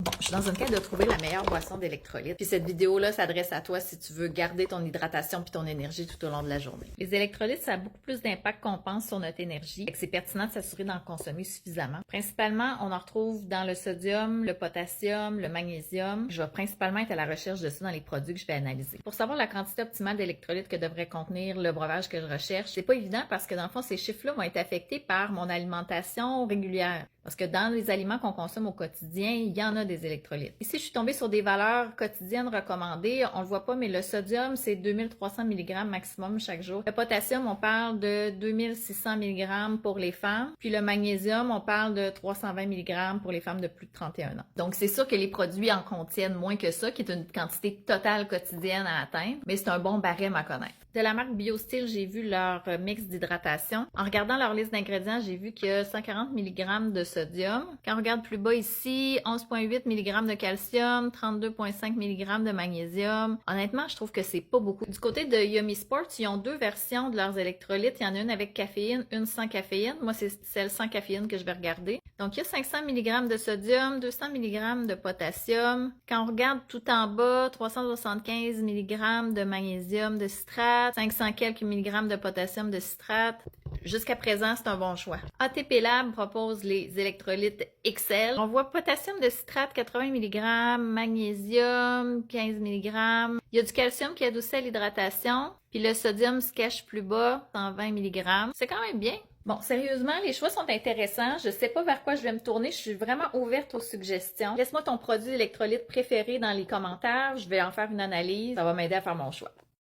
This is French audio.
Bon, je suis dans une quête de trouver la meilleure boisson d'électrolyte. Puis cette vidéo-là s'adresse à toi si tu veux garder ton hydratation puis ton énergie tout au long de la journée. Les électrolytes, ça a beaucoup plus d'impact qu'on pense sur notre énergie. C'est pertinent de s'assurer d'en consommer suffisamment. Principalement, on en retrouve dans le sodium, le potassium, le magnésium. Je vais principalement être à la recherche de ça dans les produits que je vais analyser. Pour savoir la quantité optimale d'électrolytes que devrait contenir le breuvage que je recherche, c'est pas évident parce que dans le fond, ces chiffres-là vont être affectés par mon alimentation régulière. Parce que dans les aliments qu'on consomme au quotidien, il y en a des électrolytes. Ici, je suis tombée sur des valeurs quotidiennes recommandées. On le voit pas, mais le sodium, c'est 2300 mg maximum chaque jour. Le potassium, on parle de 2600 mg pour les femmes. Puis le magnésium, on parle de 320 mg pour les femmes de plus de 31 ans. Donc, c'est sûr que les produits en contiennent moins que ça, qui est une quantité totale quotidienne à atteindre, mais c'est un bon barème à connaître. De la marque BioSteel, j'ai vu leur mix d'hydratation. En regardant leur liste d'ingrédients, j'ai vu qu'il y a 140 mg de sodium. Quand on regarde plus bas ici, 11,8 mg de calcium, 32,5 mg de magnésium. Honnêtement, je trouve que c'est pas beaucoup. Du côté de Yummy Sports, ils ont deux versions de leurs électrolytes. Il y en a une avec caféine, une sans caféine. Moi, c'est celle sans caféine que je vais regarder. Donc, il y a 500 mg de sodium, 200 mg de potassium. Quand on regarde tout en bas, 375 mg de magnésium de citrate, 500 quelques milligrammes de potassium de citrate. Jusqu'à présent, c'est un bon choix. ATP Lab propose les électrolytes XL. On voit potassium de citrate 80 mg, magnésium 15 mg. Il y a du calcium qui adoucit l'hydratation. Puis le sodium se cache plus bas, 120 mg. C'est quand même bien. Bon, sérieusement, les choix sont intéressants. Je sais pas vers quoi je vais me tourner. Je suis vraiment ouverte aux suggestions. Laisse-moi ton produit électrolyte préféré dans les commentaires. Je vais en faire une analyse. Ça va m'aider à faire mon choix.